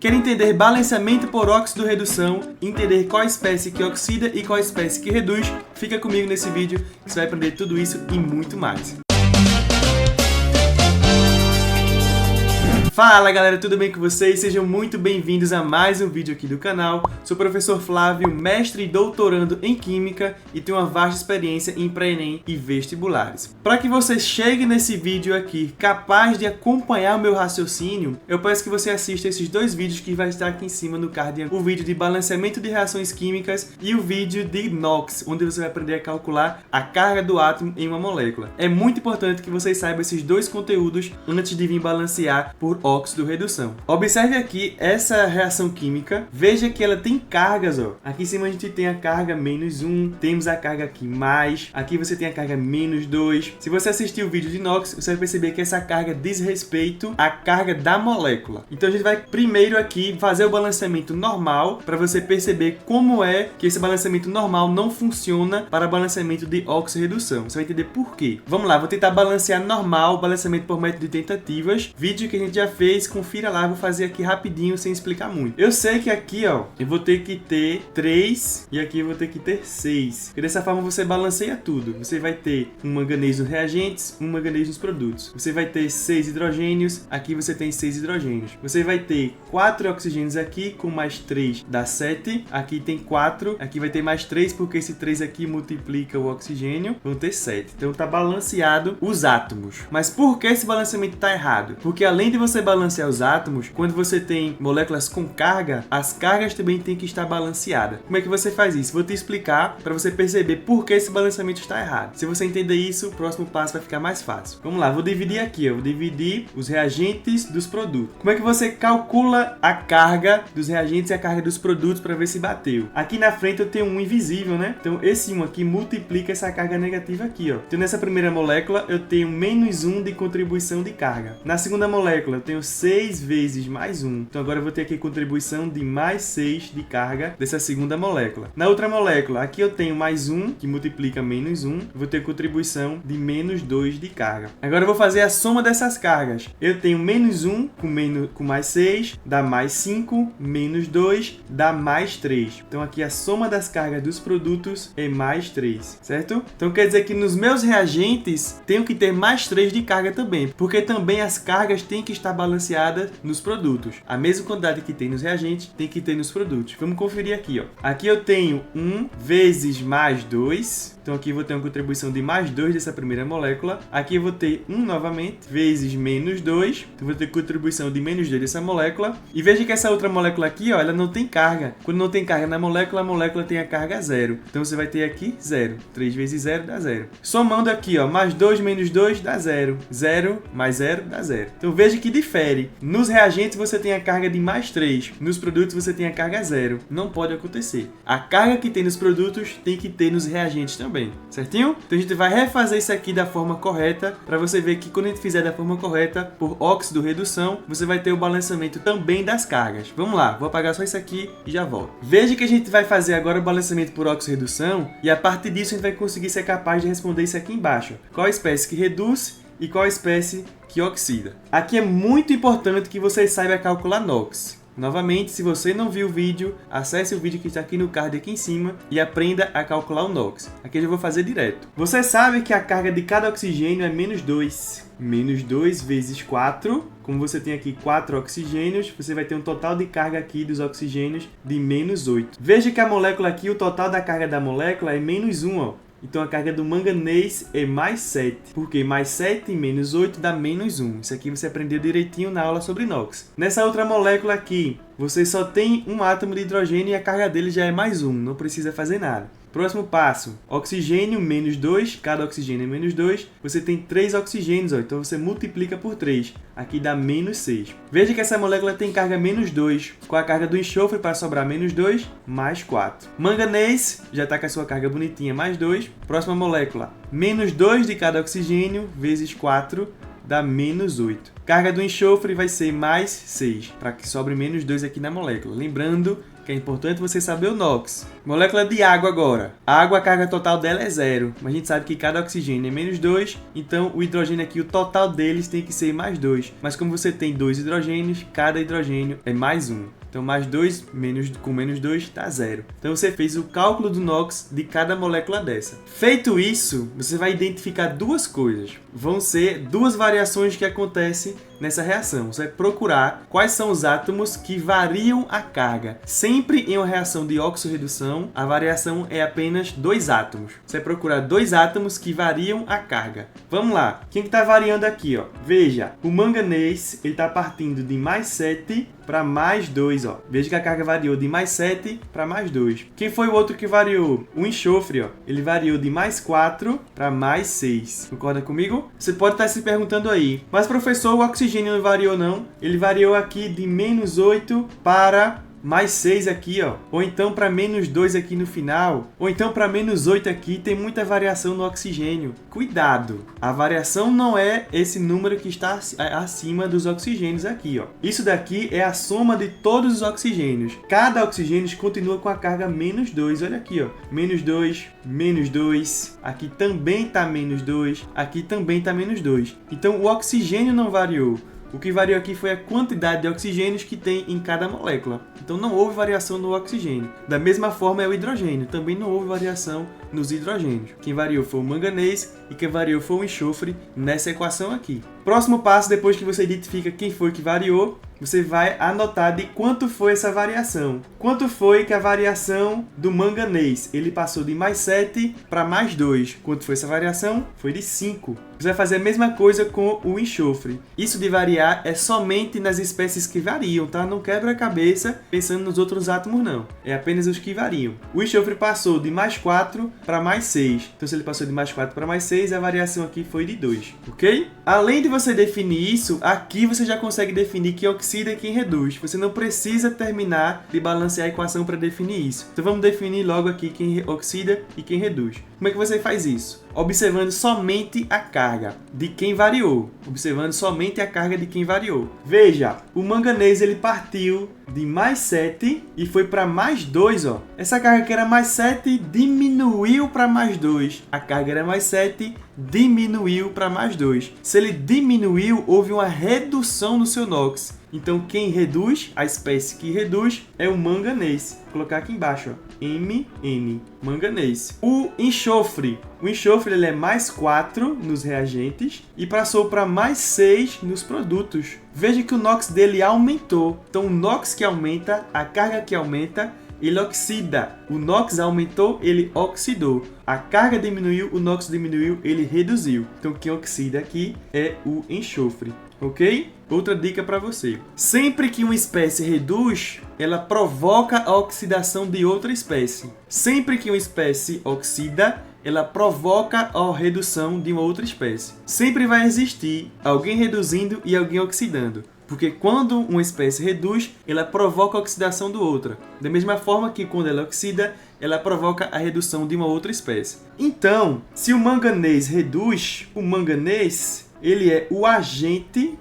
Quer entender balanceamento por óxido-redução, entender qual espécie que oxida e qual espécie que reduz? Fica comigo nesse vídeo que você vai aprender tudo isso e muito mais. Fala galera, tudo bem com vocês? Sejam muito bem-vindos a mais um vídeo aqui do canal. Sou o professor Flávio, mestre e doutorando em Química e tenho uma vasta experiência em pré-ENEM e vestibulares. Para que você chegue nesse vídeo aqui capaz de acompanhar o meu raciocínio, eu peço que você assista esses dois vídeos que vai estar aqui em cima no card, o vídeo de balanceamento de reações químicas e o vídeo de NOx, onde você vai aprender a calcular a carga do átomo em uma molécula. É muito importante que vocês saibam esses dois conteúdos antes de vir balancear por óxido-redução. Observe aqui essa reação química, veja que ela tem cargas, ó. Aqui em cima a gente tem a carga -1, temos a carga aqui mais, aqui você tem a carga -2. Se você assistir o vídeo de NOx, você vai perceber que essa carga diz respeito à carga da molécula. Então a gente vai primeiro aqui fazer o balanceamento normal, para você perceber como é que esse balanceamento normal não funciona para balanceamento de óxido-redução. Você vai entender por quê. Vamos lá, vou tentar balancear normal, balanceamento por método de tentativas, vídeo que a gente já fez, confira lá, vou fazer aqui rapidinho sem explicar muito. Eu sei que aqui, ó, eu vou ter que ter 3 e aqui eu vou ter que ter 6. E dessa forma você balanceia tudo. Você vai ter um manganês nos reagentes, um manganês nos produtos. Você vai ter 6 hidrogênios, aqui você tem 6 hidrogênios. Você vai ter 4 oxigênios aqui, com mais 3 dá 7. Aqui tem 4, aqui vai ter mais 3, porque esse 3 aqui multiplica o oxigênio, vão ter 7. Então tá balanceado os átomos. Mas por que esse balanceamento tá errado? Porque além de você balancear os átomos, quando você tem moléculas com carga, as cargas também têm que estar balanceadas. Como é que você faz isso? Vou te explicar para você perceber por que esse balanceamento está errado. Se você entender isso, o próximo passo vai ficar mais fácil. Vamos lá, vou dividir aqui, ó. Vou dividir os reagentes dos produtos. Como é que você calcula a carga dos reagentes e a carga dos produtos para ver se bateu? Aqui na frente eu tenho um invisível, né? Então esse 1 aqui multiplica essa carga negativa aqui, ó. Então nessa primeira molécula eu tenho -1 de contribuição de carga. Na segunda molécula eu tenho 6 vezes mais 1. Então agora eu vou ter aqui contribuição de mais 6 de carga dessa segunda molécula. Na outra molécula, aqui eu tenho mais 1, que multiplica -1. Eu vou ter contribuição de -2 de carga. Agora eu vou fazer a soma dessas cargas. Eu tenho -1 com mais 6, dá mais 5, -2, dá mais 3. Então aqui a soma das cargas dos produtos é mais 3, certo? Então quer dizer que nos meus reagentes tenho que ter mais 3 de carga também, porque também as cargas têm que estar balanceadas nos produtos. A mesma quantidade que tem nos reagentes tem que ter nos produtos. Vamos conferir aqui, ó. Aqui eu tenho 1 vezes mais 2. Então aqui eu vou ter uma contribuição de mais 2 dessa primeira molécula. Aqui eu vou ter 1 novamente, vezes -2. Então eu vou ter contribuição de -2 dessa molécula. E veja que essa outra molécula aqui, ó, ela não tem carga. Quando não tem carga na molécula, a molécula tem a carga 0. Então você vai ter aqui 0. 3 vezes 0 dá 0. Somando aqui, ó, mais 2 menos 2 dá 0. 0 mais 0 dá 0. Então veja que difere. Nos reagentes você tem a carga de mais 3. Nos produtos você tem a carga 0. Não pode acontecer. A carga que tem nos produtos tem que ter nos reagentes também. Certinho? Então a gente vai refazer isso aqui da forma correta, para você ver que quando a gente fizer da forma correta, por óxido-redução, você vai ter o balanceamento também das cargas. Vamos lá, vou apagar só isso aqui e já volto. Veja que a gente vai fazer agora o balanceamento por óxido-redução, e a partir disso a gente vai conseguir ser capaz de responder isso aqui embaixo. Qual a espécie que reduz e qual a espécie que oxida? Aqui é muito importante que você saiba calcular NOx. Novamente, se você não viu o vídeo, acesse o vídeo que está aqui no card aqui em cima e aprenda a calcular o NOx. Aqui eu já vou fazer direto. Você sabe que a carga de cada oxigênio é -2. -2 vezes 4. Como você tem aqui 4 oxigênios, você vai ter um total de carga aqui dos oxigênios de -8. Veja que a molécula aqui, o total da carga da molécula é -1, ó. Então a carga do manganês é mais 7, porque mais 7 menos 8 dá -1. Isso aqui você aprendeu direitinho na aula sobre NOx. Nessa outra molécula aqui, você só tem um átomo de hidrogênio e a carga dele já é mais 1, não precisa fazer nada. Próximo passo, oxigênio -2, cada oxigênio é -2, você tem 3 oxigênios, ó, então você multiplica por 3, aqui dá -6. Veja que essa molécula tem carga -2, com a carga do enxofre para sobrar -2, mais 4. Manganês, já está com a sua carga bonitinha, mais 2. Próxima molécula, -2 de cada oxigênio, vezes 4, dá -8. Carga do enxofre vai ser mais 6, para que sobre menos 2 aqui na molécula. Lembrando que é importante você saber o NOx. Molécula de água agora. A água, a carga total dela é 0, mas a gente sabe que cada oxigênio é menos 2, então o hidrogênio aqui, o total deles tem que ser mais 2. Mas como você tem 2 hidrogênios, cada hidrogênio é mais 1. Então, mais 2 com menos 2 dá 0. Então, você fez o cálculo do NOx de cada molécula dessa. Feito isso, você vai identificar duas coisas. Vão ser duas variações que acontecem nessa reação. Você vai procurar quais são os átomos que variam a carga. Sempre em uma reação de oxorredução, a variação é apenas 2 átomos. Você vai procurar 2 átomos que variam a carga. Vamos lá. Quem está variando aqui? Ó? Veja, o manganês está partindo de mais 7 para mais 2. Ó. Veja que a carga variou de mais 7 para mais 2. Quem foi o outro que variou? O enxofre. Ó. Ele variou de mais 4 para mais 6. Concorda comigo? Você pode estar se perguntando aí, mas professor, o oxigênio não variou não? Ele variou aqui de menos 8 para mais 6 aqui, ó. Ou então para menos 2 aqui no final. Ou então para menos 8 aqui. Tem muita variação no oxigênio. Cuidado! A variação não é esse número que está acima dos oxigênios aqui, ó. Isso daqui é a soma de todos os oxigênios. Cada oxigênio continua com a carga menos 2. Olha aqui, ó. Menos 2, menos 2. Aqui também está menos 2. Aqui também está menos 2. Então o oxigênio não variou. O que variou aqui foi a quantidade de oxigênios que tem em cada molécula. Então não houve variação no oxigênio. Da mesma forma é o hidrogênio. Também não houve variação nos hidrogênios. Quem variou foi o manganês e quem variou foi o enxofre nessa equação aqui. Próximo passo, depois que você identifica quem foi que variou, você vai anotar de quanto foi essa variação. Quanto foi que a variação do manganês? Ele passou de mais 7 para mais 2. Quanto foi essa variação? Foi de 5. Você vai fazer a mesma coisa com o enxofre. Isso de variar é somente nas espécies que variam, tá? Não quebra a cabeça pensando nos outros átomos, não. É apenas os que variam. O enxofre passou de mais 4 para mais 6. Então, se ele passou de mais 4 para mais 6, a variação aqui foi de 2, ok? Além de você definir isso, aqui você já consegue definir quem oxida e quem reduz. Você não precisa terminar de balancear a equação para definir isso. Então, vamos definir logo aqui quem oxida e quem reduz. Como é que você faz isso? Observando somente a carga de quem variou. Observando somente a carga de quem variou. Veja, o manganês ele partiu de mais 7 e foi para mais 2. Ó. Essa carga que era mais 7 diminuiu para mais 2. A carga era mais 7, diminuiu para mais 2. Se ele diminuiu, houve uma redução no seu NOx. Então, quem reduz, a espécie que reduz, é o manganês. Vou colocar aqui embaixo, ó. MN, manganês. O enxofre ele é mais 4 nos reagentes e passou para mais 6 nos produtos. Veja que o NOx dele aumentou. Então, o NOx que aumenta, a carga que aumenta, ele oxida. O NOx aumentou, ele oxidou. A carga diminuiu, o NOx diminuiu, ele reduziu. Então, quem oxida aqui é o enxofre, ok? Outra dica para você. Sempre que uma espécie reduz, ela provoca a oxidação de outra espécie. Sempre que uma espécie oxida, ela provoca a redução de uma outra espécie. Sempre vai existir alguém reduzindo e alguém oxidando. Porque quando uma espécie reduz, ela provoca a oxidação do outra. Da mesma forma que quando ela oxida, ela provoca a redução de uma outra espécie. Então, se o manganês reduz, o manganês ele é o agente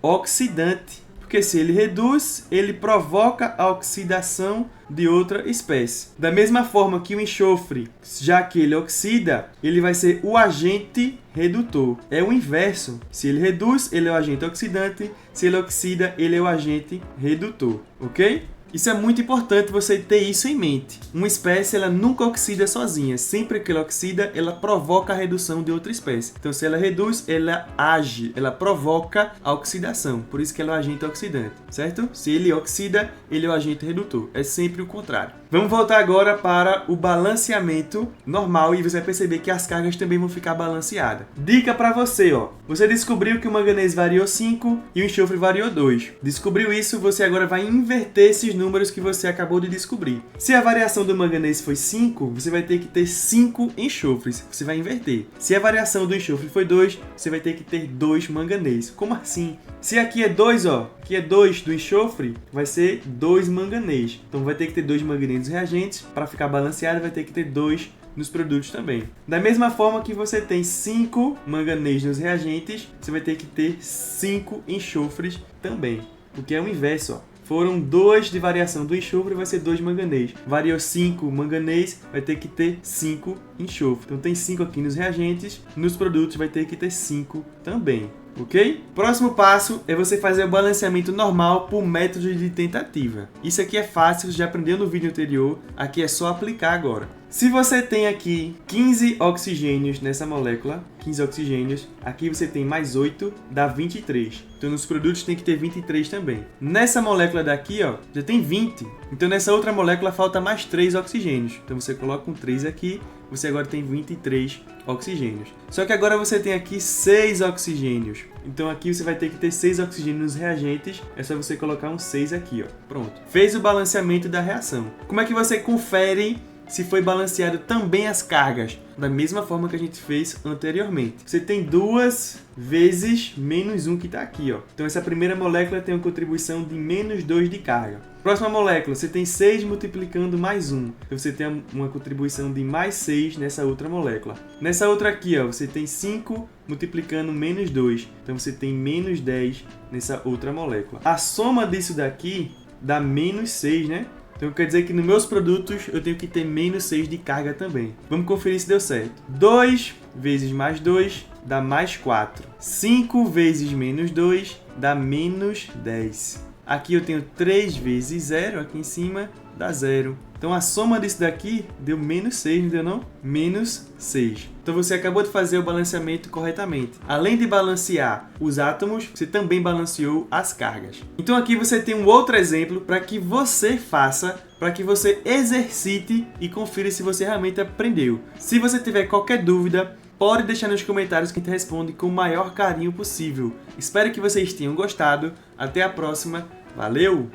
oxidante. Porque se ele reduz, ele provoca a oxidação de outra espécie. Da mesma forma que o enxofre, já que ele oxida, ele vai ser o agente redutor. É o inverso. Se ele reduz, ele é o agente oxidante. Se ele oxida, ele é o agente redutor. Ok? Isso é muito importante você ter isso em mente. Uma espécie ela nunca oxida sozinha. Sempre que ela oxida, ela provoca a redução de outra espécie. Então, se ela reduz, ela age, ela provoca a oxidação. Por isso que ela é o agente oxidante, certo? Se ele oxida, ele é o agente redutor. É sempre o contrário. Vamos voltar agora para o balanceamento normal e você vai perceber que as cargas também vão ficar balanceadas. Dica para você, ó. Você descobriu que o manganês variou 5 e o enxofre variou 2. Descobriu isso, você agora vai inverter esses números que você acabou de descobrir. Se a variação do manganês foi 5, você vai ter que ter 5 enxofres. Você vai inverter. Se a variação do enxofre foi 2, você vai ter que ter 2 manganês. Como assim? Se aqui é 2, ó, aqui é 2 do enxofre, vai ser 2 manganês. Então vai ter que ter 2 manganês reagentes. Para ficar balanceado, vai ter que ter 2 nos produtos também. Da mesma forma que você tem 5 manganês nos reagentes, você vai ter que ter 5 enxofres também, porque é o inverso, ó. Foram 2 de variação do enxofre, vai ser 2 manganês. Variou 5 manganês, vai ter que ter 5 enxofre. Então tem 5 aqui nos reagentes, nos produtos vai ter que ter 5 também. Ok? Próximo passo é você fazer o balanceamento normal por método de tentativa. Isso aqui é fácil, você já aprendeu no vídeo anterior, aqui é só aplicar agora. Se você tem aqui 15 oxigênios nessa molécula, 15 oxigênios, aqui você tem mais 8, dá 23. Então nos produtos tem que ter 23 também. Nessa molécula daqui, ó, já tem 20. Então nessa outra molécula falta mais 3 oxigênios. Então você coloca um 3 aqui, você agora tem 23 oxigênios. Só que agora você tem aqui 6 oxigênios. Então aqui você vai ter que ter 6 oxigênios nos reagentes. É só você colocar um 6 aqui, ó. Pronto. Fez o balanceamento da reação. Como é que você confere se foi balanceado também as cargas? Da mesma forma que a gente fez anteriormente. Você tem 2 vezes menos 1 que está aqui, ó. Então essa primeira molécula tem uma contribuição de menos 2 de carga. Próxima molécula, você tem 6 multiplicando mais 1. Então você tem uma contribuição de mais 6 nessa outra molécula. Nessa outra aqui, ó, você tem 5 multiplicando menos 2. Então você tem menos 10 nessa outra molécula. A soma disso daqui dá menos 6, né? Então quer dizer que nos meus produtos eu tenho que ter menos 6 de carga também. Vamos conferir se deu certo. 2 vezes mais 2 dá mais 4. 5 vezes menos 2 dá menos 10. Aqui eu tenho 3 vezes 0, aqui em cima dá 0. Então a soma disso daqui deu menos 6, não deu não? Menos 6. Então você acabou de fazer o balanceamento corretamente. Além de balancear os átomos, você também balanceou as cargas. Então aqui você tem um outro exemplo para que você faça, para que você exercite e confira se você realmente aprendeu. Se você tiver qualquer dúvida, pode deixar nos comentários que a gente responde com o maior carinho possível. Espero que vocês tenham gostado. Até a próxima. Valeu!